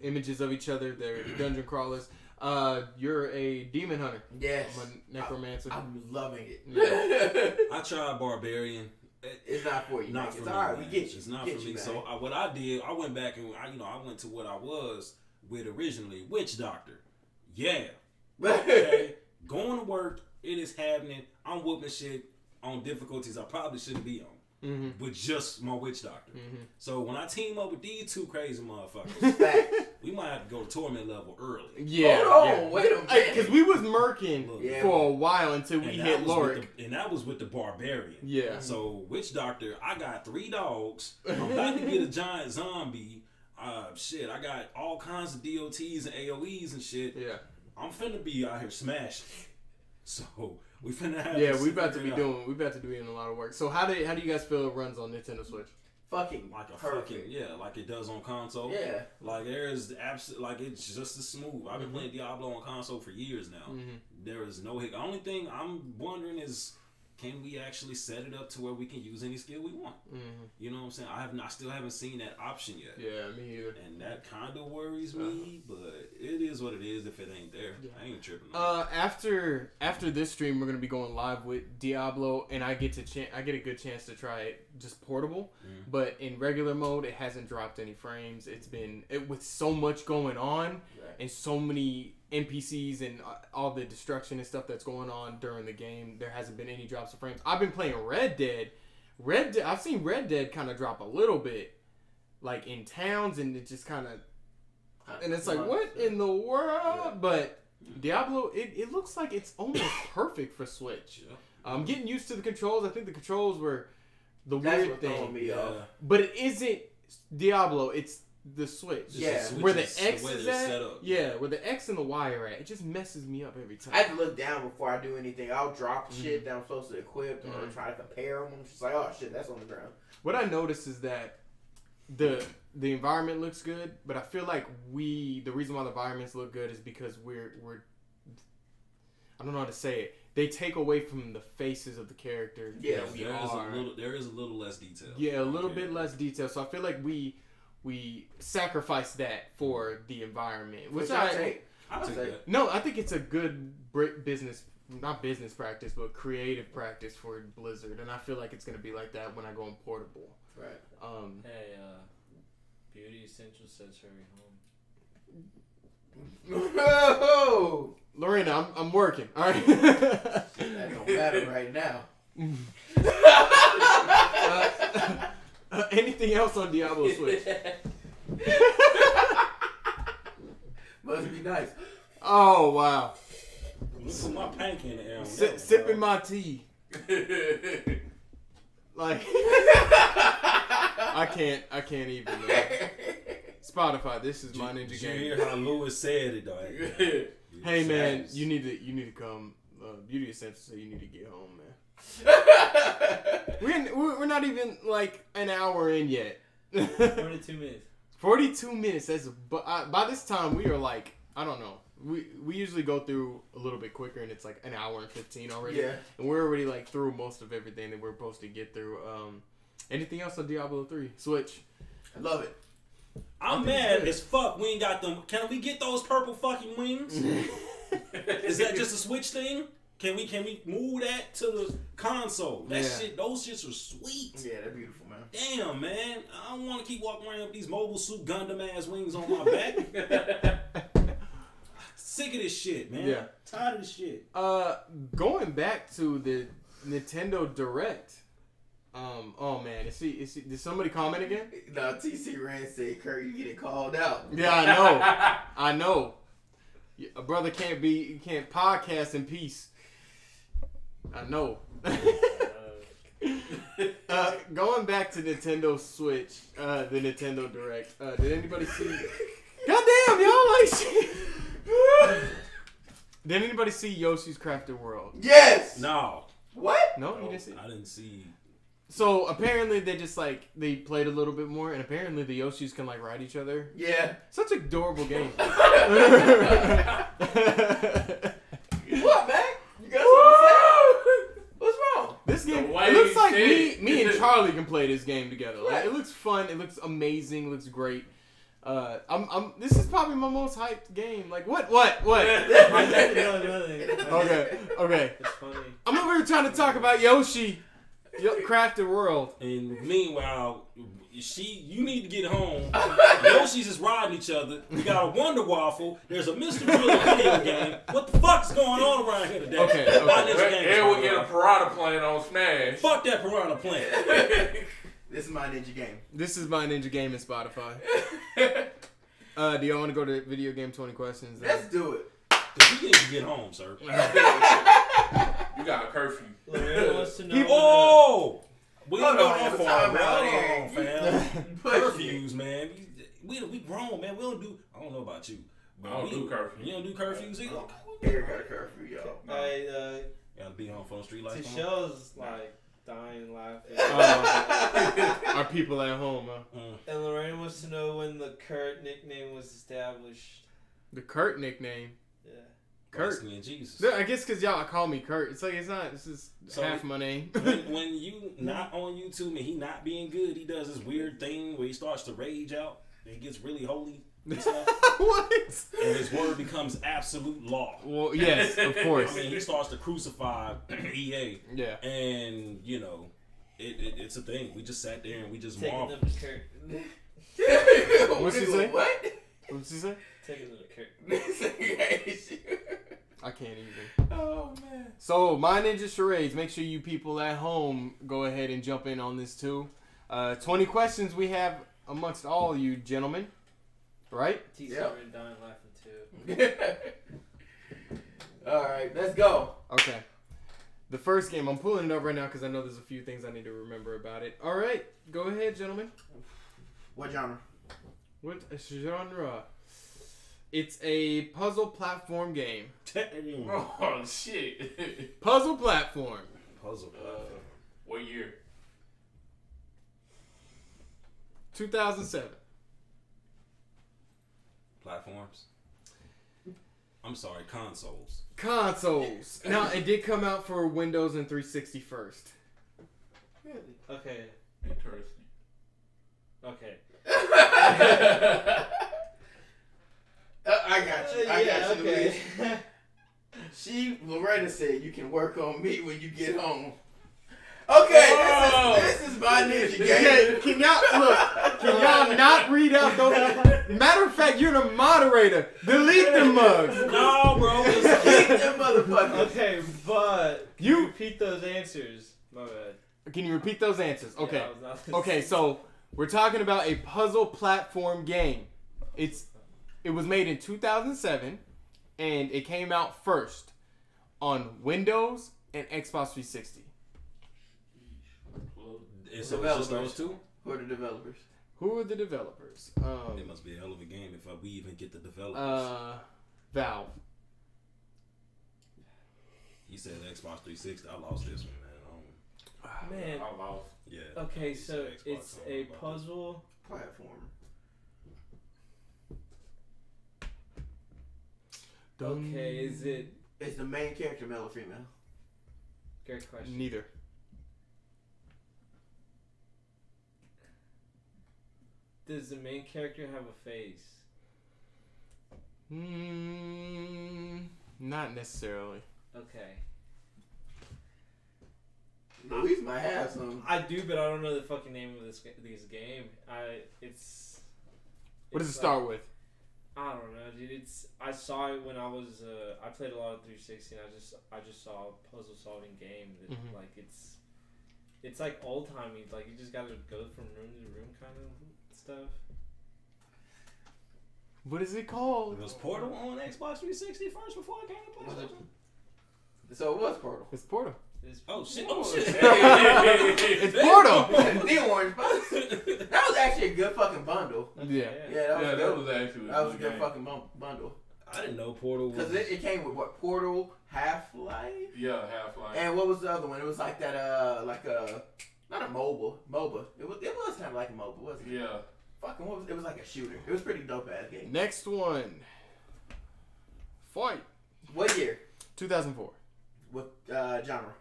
images of each other. They're dungeon crawlers. You're a demon hunter. Yes. I'm a necromancer. I'm loving it. I tried Barbarian. It's not for you. Not Mike. for It's me. all right. We man. get you. It's not We get for you, me. man. So what I did, I went back and I went to what I was with originally, Witch Doctor. Yeah. Okay. Going to work. It is happening. I'm whooping shit on difficulties I probably shouldn't be on. Mm-hmm. With just my Witch Doctor. Mm-hmm. So when I team up with these two crazy motherfuckers, Facts. we might have to go to torment level early. Yeah. Hold on, yeah. wait a minute. Because we was murking Yeah. for a while until we And hit that was with Lorik. and that was with the Barbarian. Yeah. So, Witch Doctor, I got 3 dogs. I'm about to get a giant zombie. Shit, I got all kinds of DOTs and AOEs and shit. Yeah. I'm finna be out here smashing. So, we finna have Yeah, this we about to figured be out. doing a lot of work. So how do you guys feel it runs on Nintendo Switch? Fucking Like a perfect. fucking, yeah, like it does on console. Yeah. Like there's like it's just as smooth. I've been playing Diablo on console for years now. Mm-hmm. There is no hic. The only thing I'm wondering is, can we actually set it up to where we can use any skill we want? Mm-hmm. You know what I'm saying? I still haven't seen that option yet. Yeah, me either. And that kind of worries me, but it is what it is if it ain't there. Yeah. I ain't tripping on it. After this stream, we're gonna be going live with Diablo, and I get a good chance to try it just portable. Mhm. But in regular mode, it hasn't dropped any frames. It's been with so much going on. Right. and so many NPCs and all the destruction and stuff that's going on during the game, there hasn't been any drops of frames. I've been playing Red Dead. I've seen Red Dead kind of drop a little bit, like in towns, and it just kind of, and it's like, what in the world? Yeah. But Diablo, it looks like it's almost perfect for Switch. Yeah. I'm getting used to the controls. I think the controls were the weird thing, but it isn't Diablo. It's the Switch. Yeah. Where the X is at. Yeah, where the X and the Y are at. It just messes me up every time. I have to look down before I do anything. I'll drop shit that I'm supposed to equip or try to compare them. I'm just like, oh shit, that's on the ground. What I noticed is that the environment looks good, but I feel like the reason why the environments look good is because we're I don't know how to say it. They take away from the faces of the character. Yeah, there is a little less detail. Yeah, a little bit less detail. So I feel like we sacrifice that for the environment, which I'll take that. No, I think it's a good not business practice, but creative practice for Blizzard, and I feel like it's gonna be like that when I go on portable. Right. Hey, Beauty Essential says hurry home. No! Lorena, I'm working. All right. That don't matter right now. Anything else on Diablo Switch? Must be nice. Oh wow! Put my pank in the air. Sipping my tea. Like I can't even. Spotify, this is my ninja game. Did you hear how Lewis said it, though? Hey man, you need to come. Beauty Essential said you need to get home, man. We're not even like an hour in yet. 42 minutes. 42 minutes. By this time we are like, I don't know. We usually go through a little bit quicker, and it's like an hour and 15 already. Yeah. And we're already like through most of everything that we're supposed to get through. Anything else on Diablo 3? Switch. I love it. I'm mad as fuck. We ain't got them. Can we get those purple fucking wings? Is that just a Switch thing? Can we move that to the console? Those shits are sweet. Yeah, they're beautiful, man. Damn, man. I don't want to keep walking around with these Mobile Suit Gundam ass wings on my back. Sick of this shit, man. Yeah. Tired of this shit. Going back to the Nintendo Direct. Oh man, did somebody comment again? No, TC Rand said, Kurt, you getting called out. Yeah, I know. A brother can't podcast in peace. I know. Going back to Nintendo Switch, the Nintendo Direct. Did anybody see? Goddamn, y'all like shit. Did anybody see Yoshi's Crafted World? Yes. No. What? No, you didn't see. I didn't see. So apparently they just they played a little bit more, and apparently the Yoshis can ride each other. Yeah. Such an adorable game. What, man? You got something to say? What's wrong? This game, it looks like me and Charlie can play this game together. Like, it looks fun. It looks amazing. It looks great. This is probably my most hyped game. Like, what? Okay. It's funny. I'm over here trying to talk about Yoshi, Crafted World. And meanwhile, you need to get home. Yoshi's is riding each other. We got a Wonder Waffle. There's a Mr. Driller video game. What the fuck's going on around here today? Okay. And we get a Piranha playing on Smash. Fuck that Piranha playing. This is my ninja game. This is my ninja game in Spotify. Do y'all want to go to video game 20 questions? Let's do it. Cause you need to get home, sir. You got a curfew. Lorena wants to know. We don't go that far, bro. Fam. Curfews, man. We grown, man. We don't do. I don't know about you. I don't do curfew. You don't do curfews either. Eric got a curfew, y'all. Gotta be home for the street lights. Tishelle's dying laughing. Our people at home, huh? And Lorena wants to know when the Kurt nickname was established. The Kurt nickname? Yeah. Kurt. And Jesus. I guess because y'all call me Kurt. It's like, it's not. This is half my name. when you not on YouTube and he not being good, he does this weird thing where he starts to rage out and he gets really holy. What? And his word becomes absolute law. Well, yes, of course. I mean, he starts to crucify EA. Yeah. And, it's a thing. We just sat there and we just Taking marveled. them to Kurt. What's she say? What? What's she say? Taking the I can't even. Oh man. So, My Ninja Charades. Make sure you people at home go ahead and jump in on this too. 20 questions we have amongst all you gentlemen. Right? T7 dying laughing too. Alright, let's go. Okay. The first game, I'm pulling it up right now because I know there's a few things I need to remember about it. Alright, go ahead, gentlemen. What genre? What genre? It's a puzzle platform game. Oh shit. Puzzle platform. Puzzle. What year? 2007. Platforms. I'm sorry, consoles. Consoles. Now, it did come out for Windows and 360 first. Really? Okay. Interesting. Okay. I got you. I got you. Okay. Loretta said you can work on me when you get home. Okay, this is my ninja game. Can y'all look? Can y'all not read out those? Matter of fact, you're the moderator. Delete the mugs. No, bro. Keep them motherfuckers. Okay, but You- repeat those answers. My bad. Can you repeat those answers? Yeah, Okay. I was not- Okay, so we're talking about a puzzle platform game. It was made in 2007, and it came out first on Windows and Xbox 360. So it's just those two? Who are the developers? Who are the developers? It must be a hell of a game if we even get the developers. Valve. You said Xbox 360. I lost this one, man. Man. I lost. Yeah. Okay, You so said Xbox, it's I don't a know about puzzle. Platform. Okay, is it? Is the main character male or female? Great question. Neither. Does the main character have a face? Not necessarily. Okay. Luis might have some. I do, but I don't know the fucking name of this game. What does it it's start with? I don't know, dude. I saw it when I was I played a lot of 360, and I just saw a puzzle solving game that Mhm. like it's like old timey. Like you just gotta go from room to room kind of stuff. What is it called? Was Portal on Xbox 360 first before it came to PlayStation? So it was Portal. It's Portal. Oh shit! Oh shit! It's Portal. The orange box. That was actually a good fucking bundle. Yeah. Yeah, that was That good. was actually That was a good game. fucking bundle. I didn't know Portal was. Because it came with what? Portal, Half-Life? Yeah, Half-Life. And what was the other one? It was like that, not a MOBA. It was kind of like a MOBA, wasn't it? Yeah. Fucking, what was it? Was like a shooter. It was pretty dope ass game. Next one. Fight. What year? 2004. What genre?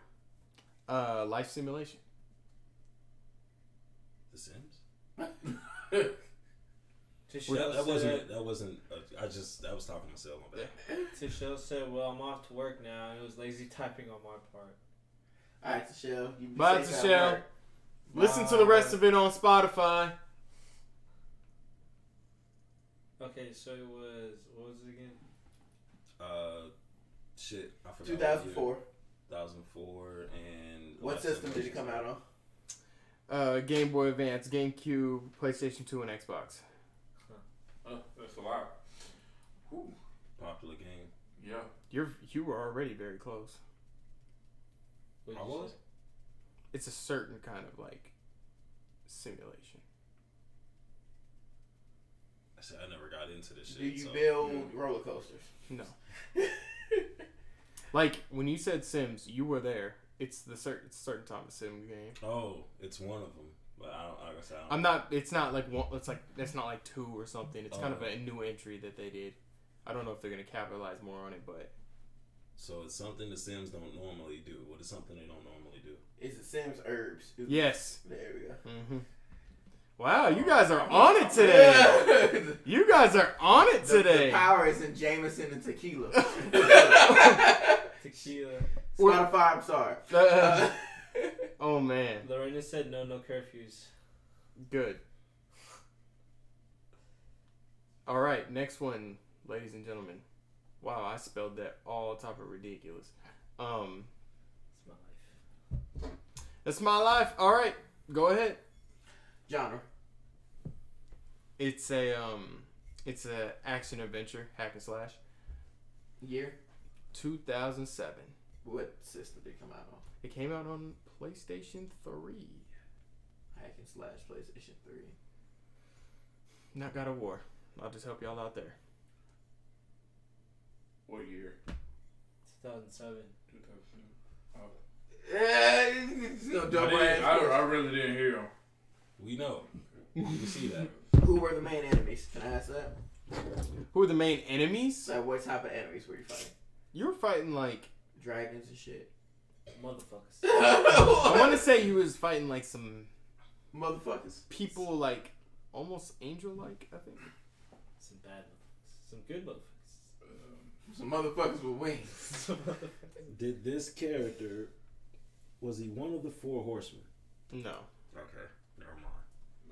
Life simulation. The Sims. Tichelle That wasn't. I was talking to myself. My bad. Tichelle said, "Well, I'm off to work now." And it was lazy typing on my part. Alright, Tichelle. You be Bye, safe at Tichelle. work. Listen to the rest of it on Spotify. Okay, so it was what was it again? Shit, I forgot. 2004. 2004, and What system did it come out on? Game Boy Advance, GameCube, PlayStation 2, and Xbox. That's a lot. Whew. Popular game. Yeah. You were already very close. What'd I you was. say? It's a certain kind of like simulation. I said I never got into this shit. Do you so, build yeah. roller coasters? No. Like when you said Sims, you were there. It's a certain type of sim game. Oh, it's one of them, but I don't. Like I said, I don't I'm not. It's not like one. It's not like 2 or something. It's kind of Oh. a new entry that they did. I don't know if they're gonna capitalize more on it, but So it's something the Sims don't normally do. What is something they don't normally do? It's the Sims Herbs. yes. There we go. Mm-hmm. Wow, you guys are on it today. You guys are on it today. The power is in Jameson and tequila. Tequila. Spotify, I'm sorry. Oh man, Lorena said no curfews. good. All right, next one. ladies and gentlemen. Wow, I spelled that all type of ridiculous. It's my life. That's my life. All right, go ahead. Genre. It's a action adventure hack and slash. Year. 2007. What system did it come out on? It came out on PlayStation 3. Hack and slash PlayStation 3. Not God of War. I'll just help y'all out there. What year? 2007. 2007. I really didn't hear him. We know. We see that. Who were the main enemies? Can I ask that? Who are the main enemies? Like, what type of enemies were you fighting? You were fighting like Dragons and shit. Motherfuckers. I want to say you was fighting like some Motherfuckers. people like almost angel-like. I think. Some bad motherfuckers. Some good motherfuckers. Some motherfuckers with wings. Did this character, was he one of the 4 horsemen? No. Okay, never mind.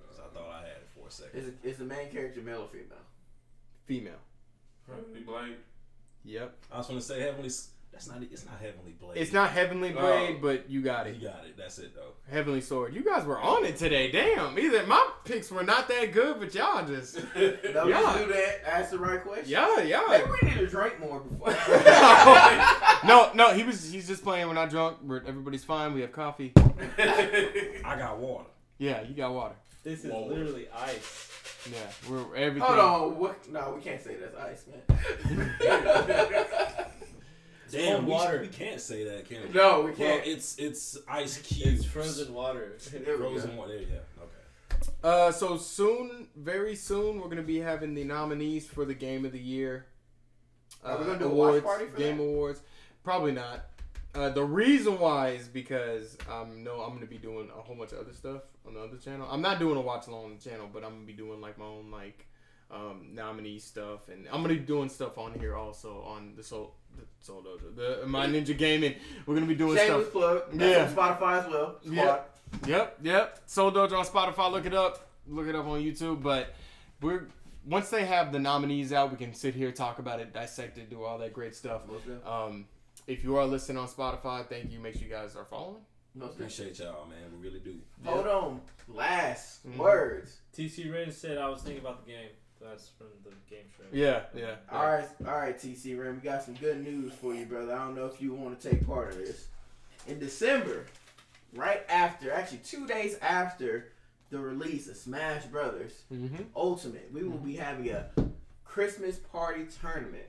'Cause I thought I had it for a second. Is the main character male or female? Female. Heavenly Blade. Yep. I was going to say Heavenly. It's not Heavenly Blade. It's not Heavenly Blade, but you got it. You got it. That's it though. Heavenly Sword. You guys were on it today. Damn. Either my picks were not that good, but y'all just. No, Yeah. you do that. Ask the right question. Yeah. Maybe we need to drink more before. No. He's just playing. We're not drunk. Everybody's fine. We have coffee. I got water. Yeah, you got water. This is Whoa. literally ice. Yeah, we're everything. Hold on. What? No, we can't say that's ice, man. Damn, water. we can't say that, can we? No, we Well, can't. it's ice cubes. It's frozen water. There we Frozen go. water. Yeah. Okay. So soon, very soon, we're gonna be having the nominees for the Game of the Year. Are we gonna do a awards, watch party for Game that? Awards? Probably not. The reason why is because I'm gonna be doing a whole bunch of other stuff on the other channel. I'm not doing a watch along on the channel, but I'm gonna be doing like my own like nominee stuff, and I'm gonna be doing stuff on here also on the My Ninja Gaming. We're gonna be doing Shameless stuff. plug. That's on Spotify as well. Yep. Soul Dojo on Spotify. Look it up on YouTube. But once they have the nominees out, we can sit here, talk about it, dissect it, do all that great stuff. If you are listening on Spotify, thank you. Make sure you guys are following. Appreciate y'all, man. We really do. Hold on. Last words. TC Ren said I was thinking about the game. That's from the game show. Yeah. All right, TC Rim. We got some good news for you, brother. I don't know if you want to take part of this. In December, right after, actually 2 days after the release of Smash Brothers Ultimate, we will be having a Christmas party tournament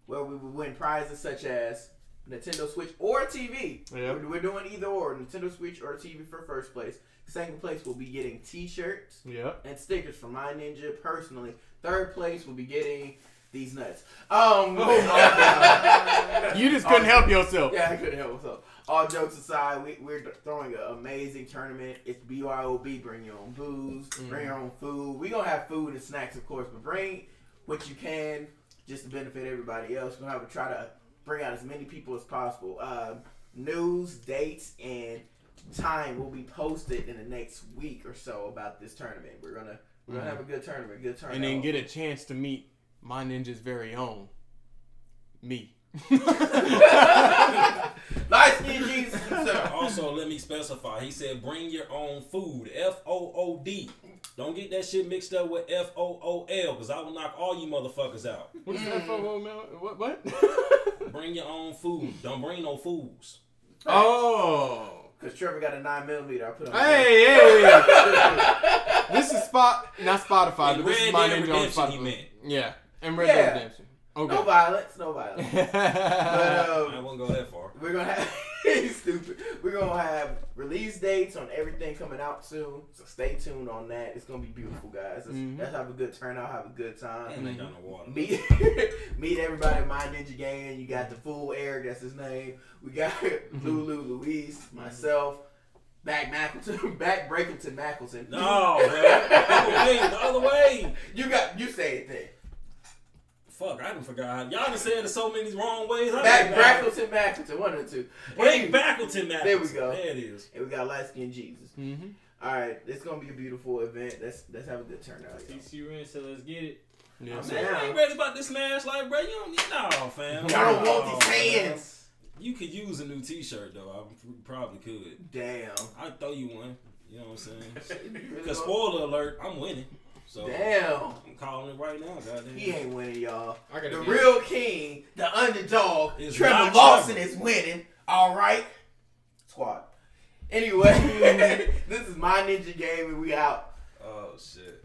where we will win prizes such as Nintendo Switch or TV. Yep. We're doing either or, Nintendo Switch or TV for first place. Second place will be getting T-shirts Yep. and stickers from My Ninja personally. Third place will be getting these nuts. Oh my God. You just couldn't help yourself. Yeah, I couldn't help myself. All jokes aside, we're throwing an amazing tournament. It's BYOB. Bring your own booze. Bring your own food. We're going to have food and snacks, of course, but bring what you can just to benefit everybody else. We're going to try to bring out as many people as possible. News, dates, and time will be posted in the next week or so about this tournament. We're gonna have a good tournament, And then get a chance to meet My Ninja's very own me. Light skin Jesus. Also, let me specify. He said, "Bring your own food." FOOD. Don't get that shit mixed up with FOOL, because I will knock all you motherfuckers out. What is that for? What? Bring your own food. Don't bring no fools. Oh. Because Trevor got a 9mm. I put on. Hey. This is not Spotify, And but this is Red My Dead Ninja on Redemption, Spotify. he meant. Yeah, and Red Dead Redemption. Okay. No violence. But I won't go that far. we're gonna have he's stupid. We're gonna have release dates on everything coming out soon. So stay tuned on that. It's gonna be beautiful, guys. Let's have a good turnout. Have a good time. And they got no water. Meet everybody at My Ninja Gang. You got the fool Eric, that's his name. We got Lulu, Louise, myself, Back Breakington Mackleton. No, man. The other way. You say it then. Fuck, I done forgot. Y'all done said it so many wrong ways. Back Breckleton, one of the two. Break Backleton, man. There we go. There it is. And we got Light Skin Jesus. All right, it's gonna be a beautiful event. Let's have a good turnout. TC Ren said, let's get it. Yeah. Man, I ain't ready about this smash. Like, bro, you don't need fam. I don't want these hands. You could use a new T-shirt though. I probably could. Damn. I'd throw you one. You know what I'm saying? Really Because spoiler alert, I'm winning. So damn. I'm calling it right now, goddamn. He ain't winning, y'all. I gotta The get- real king, the underdog, It's Trevor not Lawson Trevor. is winning. All right, squad. Anyway, this is my ninja game, and we out. Oh shit.